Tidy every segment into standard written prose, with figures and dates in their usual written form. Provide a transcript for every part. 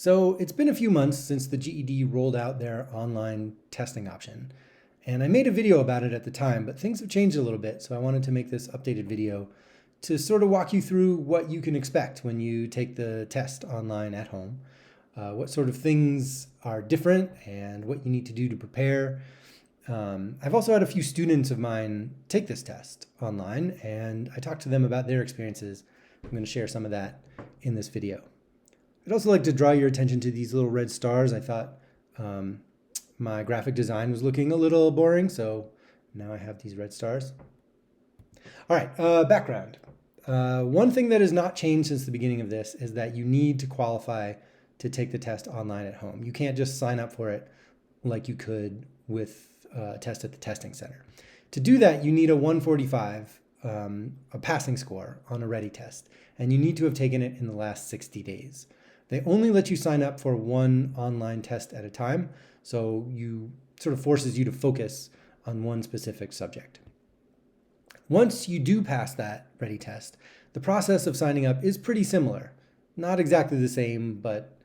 So it's been a few months since the GED rolled out their online testing option. And I made a video about it at the time, but things have changed a little bit. So I wanted to make this updated video to sort of walk you through what you can expect when you take the test online at home, what sort of things are different and what you need to do to prepare. I've also had a few students of mine take this test online, and I talked to them about their experiences. I'm going to share some of that in this video. I'd also like to draw your attention to these little red stars. I thought my graphic design was looking a little boring, so now I have these red stars. All right, background. One thing that has not changed since the beginning of this is that you need to qualify to take the test online at home. You can't just sign up for it like you could with a test at the testing center. To do that, you need a 145, a passing score on a ready test, and you need to have taken it in the last 60 days. They only let you sign up for one online test at a time, so you sort of forces you to focus on one specific subject. Once you do pass that ready test, the process of signing up is pretty similar. Not exactly the same, but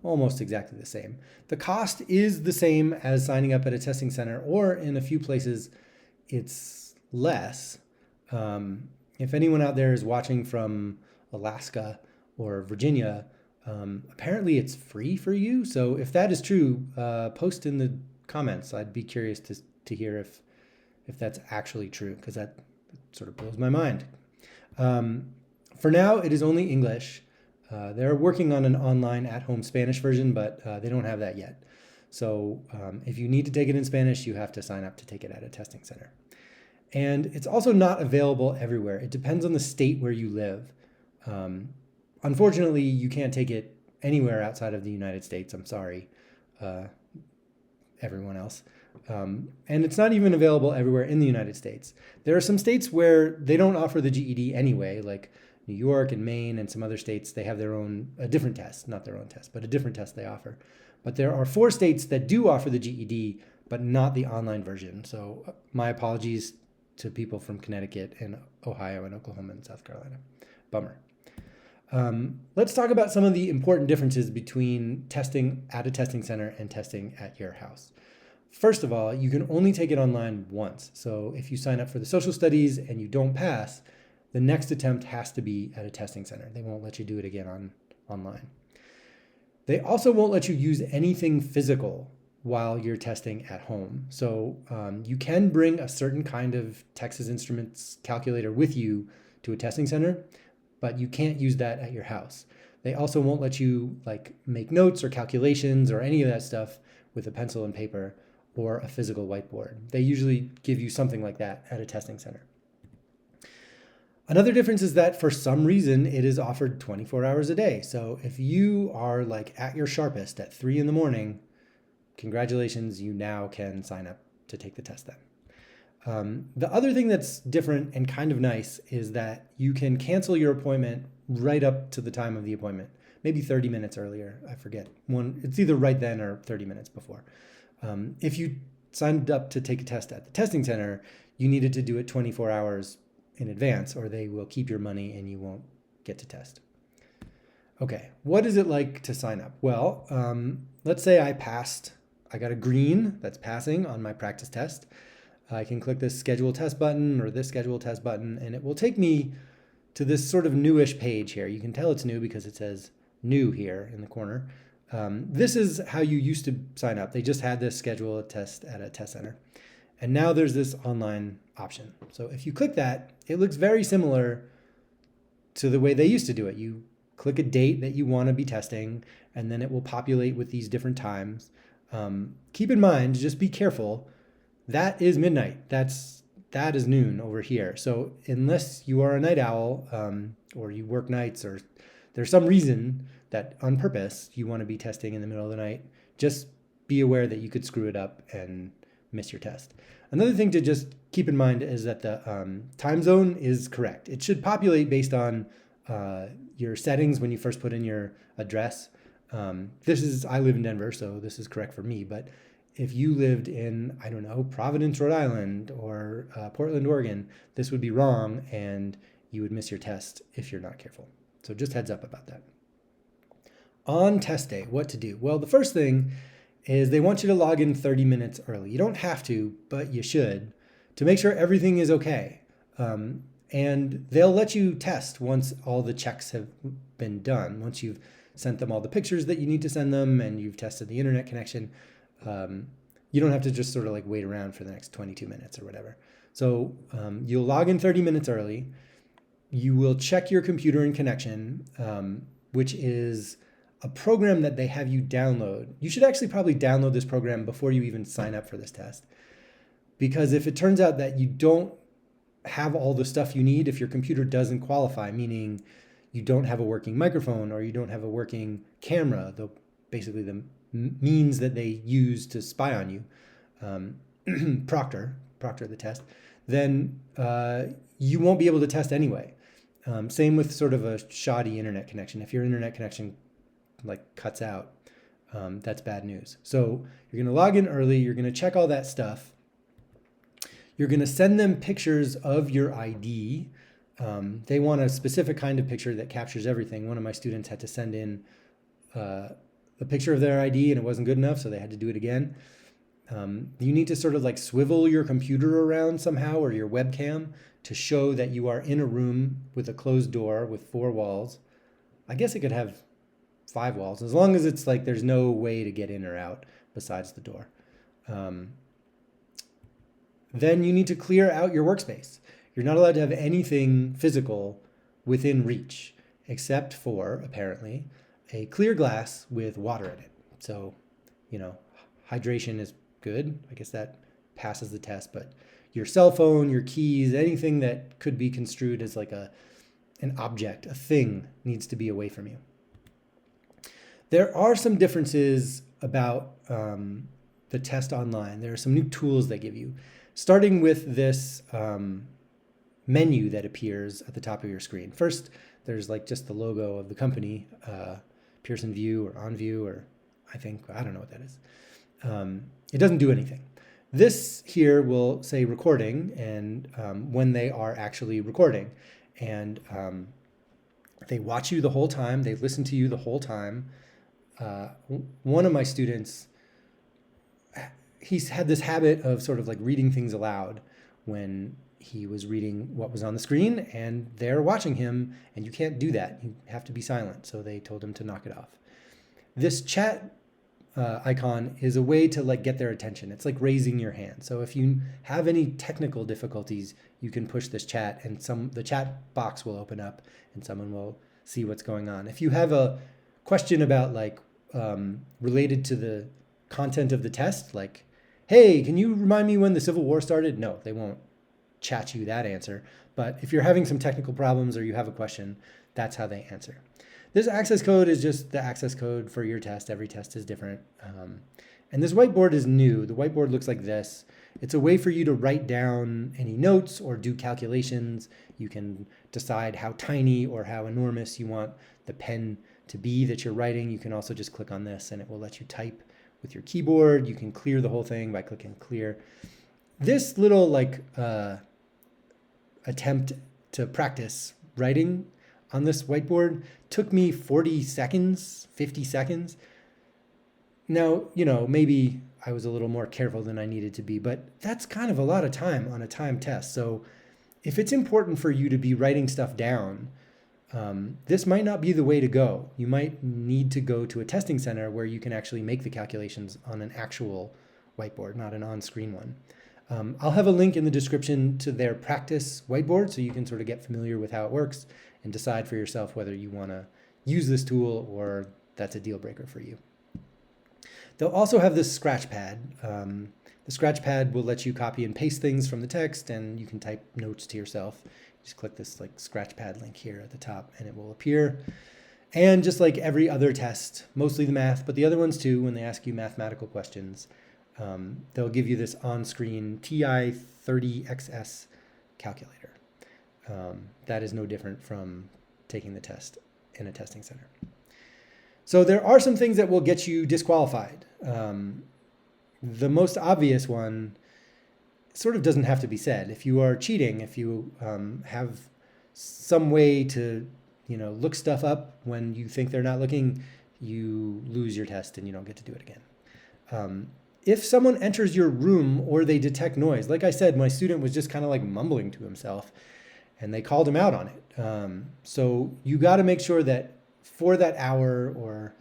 almost exactly the same. The cost is the same as signing up at a testing center, or in a few places, it's less. If anyone out there is watching from Alaska or Virginia, apparently it's free for you. So if that is true, post in the comments. I'd be curious to hear if that's actually true, because that sort of blows my mind. For now, it is only English. They're working on an online at-home Spanish version, but they don't have that yet. So if you need to take it in Spanish, you have to sign up to take it at a testing center. And it's also not available everywhere. It depends on the state where you live. Unfortunately, you can't take it anywhere outside of the United States. I'm sorry, everyone else. And it's not even available everywhere in the United States. There are some states where they don't offer the GED anyway, like New York and Maine and some other states. They have a different test, not their own test, but a different test they offer. But there are 4 states that do offer the GED, but not the online version. So my apologies to people from Connecticut and Ohio and Oklahoma and South Carolina. Bummer. Let's talk about some of the important differences between testing at a testing center and testing at your house. First of all, you can only take it online once. So if you sign up for the social studies and you don't pass, the next attempt has to be at a testing center. They won't let you do it again online. They also won't let you use anything physical while you're testing at home. So you can bring a certain kind of Texas Instruments calculator with you to a testing center, but you can't use that at your house. They also won't let you make notes or calculations or any of that stuff with a pencil and paper or a physical whiteboard. They usually give you something like that at a testing center. Another difference is that for some reason it is offered 24 hours a day. So if you are at your sharpest at 3 in the morning, congratulations, you now can sign up to take the test then. The other thing that's different and kind of nice is that you can cancel your appointment right up to the time of the appointment, maybe 30 minutes earlier. I forget. It's either right then or 30 minutes before. If you signed up to take a test at the testing center, you needed to do it 24 hours in advance, or they will keep your money and you won't get to test. Okay, what is it like to sign up? Well, let's say I passed. I got a green, that's passing, on my practice test. I can click this schedule test button or this schedule test button, and it will take me to this sort of newish page here. You can tell it's new because it says new here in the corner. This is how you used to sign up. They just had this schedule a test at a test center. And now there's this online option. So if you click that, it looks very similar to the way they used to do it. You click a date that you want to be testing, and then it will populate with these different times. Keep in mind, just be careful. That is midnight. That is noon over here. So unless you are a night owl or you work nights, or there's some reason that on purpose you want to be testing in the middle of the night, just be aware that you could screw it up and miss your test. Another thing to just keep in mind is that the time zone is correct. It should populate based on your settings when you first put in your address. I live in Denver, so this is correct for me, but if you lived in, I don't know, Providence, Rhode Island, or Portland, Oregon, this would be wrong and you would miss your test if you're not careful. So just heads up about that. On test day, what to do? Well, the first thing is they want you to log in 30 minutes early. You don't have to, but you should, to make sure everything is okay. And they'll let you test once all the checks have been done. Once you've sent them all the pictures that you need to send them and you've tested the internet connection, you don't have to just sort of like wait around for the next 22 minutes or whatever. So you'll log in 30 minutes early. You will check your computer and connection, which is a program that they have you download. You should actually probably download this program before you even sign up for this test. Because if it turns out that you don't have all the stuff you need, if your computer doesn't qualify, meaning you don't have a working microphone or you don't have a working camera, basically the means that they use to spy on you, proctor the test, then you won't be able to test anyway. Same with sort of a shoddy internet connection. If your internet connection like cuts out, that's bad news. So you're going to log in early. You're going to check all that stuff. You're going to send them pictures of your ID. They want a specific kind of picture that captures everything. One of my students had to send in a picture of their ID and it wasn't good enough, so they had to do it again. You need to sort of like swivel your computer around somehow or your webcam to show that you are in a room with a closed door with 4 walls. I guess it could have 5 walls, as long as it's like there's no way to get in or out besides the door. Then you need to clear out your workspace. You're not allowed to have anything physical within reach, except for, apparently, a clear glass with water in it. So, hydration is good. I guess that passes the test, but your cell phone, your keys, anything that could be construed as like an object, a thing, needs to be away from you. There are some differences about the test online. There are some new tools they give you, starting with this menu that appears at the top of your screen. First, there's like just the logo of the company, Pearson VUE or OnView, or I don't know what that is. It doesn't do anything. This here will say recording and when they are actually recording. And they watch you the whole time. They listen to you the whole time. One of my students, he's had this habit of sort of like reading things aloud when he was reading what was on the screen, and they're watching him, and you can't do that. You have to be silent. So they told him to knock it off. This chat icon is a way to like get their attention. It's like raising your hand. So if you have any technical difficulties, you can push this chat and the chat box will open up and someone will see what's going on. If you have a question about like related to the content of the test, like, hey, can you remind me when the Civil War started? No, they won't chat you that answer. But if you're having some technical problems or you have a question, that's how they answer. This access code is just the access code for your test. Every test is different. And this whiteboard is new. The whiteboard looks like this. It's a way for you to write down any notes or do calculations. You can decide how tiny or how enormous you want the pen to be that you're writing. You can also just click on this and it will let you type with your keyboard. You can clear the whole thing by clicking clear. This little like attempt to practice writing on this whiteboard took me 40 seconds, 50 seconds. Now, maybe I was a little more careful than I needed to be, but that's kind of a lot of time on a time test. So if it's important for you to be writing stuff down, this might not be the way to go. You might need to go to a testing center where you can actually make the calculations on an actual whiteboard, not an on-screen one. I'll have a link in the description to their practice whiteboard so you can sort of get familiar with how it works and decide for yourself whether you want to use this tool or that's a deal breaker for you. They'll also have this scratch pad. The scratch pad will let you copy and paste things from the text and you can type notes to yourself. Just click this like scratch pad link here at the top and it will appear. And just like every other test, mostly the math, but the other ones too, when they ask you mathematical questions, they'll give you this on-screen TI-30XS calculator. That is no different from taking the test in a testing center. So there are some things that will get you disqualified. The most obvious one sort of doesn't have to be said. If you are cheating, if you have some way to look stuff up when you think they're not looking, you lose your test and you don't get to do it again. If someone enters your room or they detect noise, like I said, my student was just kind of like mumbling to himself and they called him out on it. So you got to make sure that for that hour or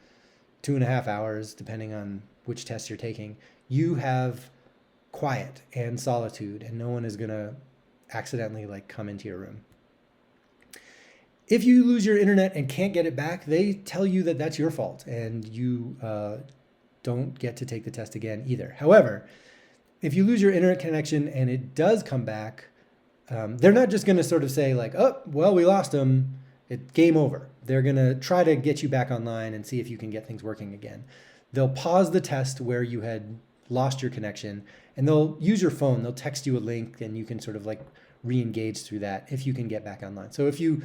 2.5 hours, depending on which test you're taking, you have quiet and solitude and no one is going to accidentally like come into your room. If you lose your internet and can't get it back, they tell you that that's your fault and you don't get to take the test again either. However, if you lose your internet connection and it does come back, they're not just going to sort of say like, oh, well, we lost them. It's game over. They're going to try to get you back online and see if you can get things working again. They'll pause the test where you had lost your connection and they'll use your phone. They'll text you a link and you can sort of like re-engage through that if you can get back online. So if you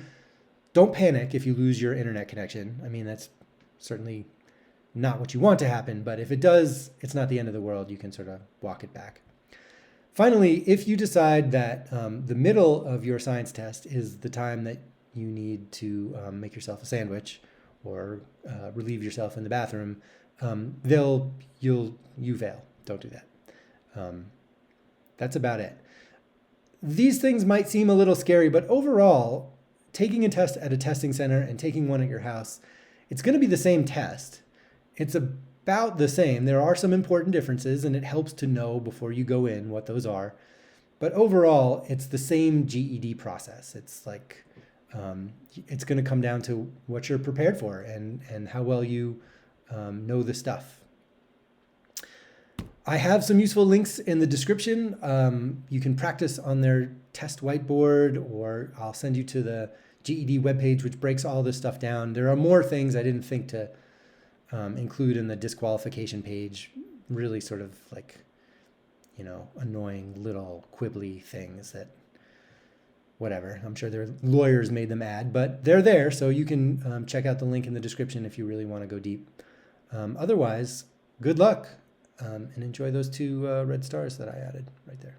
don't panic if you lose your internet connection. I mean, that's certainly not what you want to happen, but if it does, it's not the end of the world. You can sort of walk it back. Finally, if you decide that the middle of your science test is the time that you need to make yourself a sandwich or relieve yourself in the bathroom, you fail. Don't do that. That's about it. These things might seem a little scary, but overall, taking a test at a testing center and taking one at your house, it's going to be the same test. It's about the same. There are some important differences, and it helps to know before you go in what those are. But overall, it's the same GED process. It's like it's going to come down to what you're prepared for and how well you know the stuff. I have some useful links in the description. You can practice on their test whiteboard, or I'll send you to the GED webpage, which breaks all this stuff down. There are more things I didn't think to include in the disqualification page, really sort of like, annoying little quibbly things that, whatever, I'm sure their lawyers made them add, but they're there. So you can check out the link in the description if you really want to go deep. Otherwise, good luck and enjoy those 2 red stars that I added right there.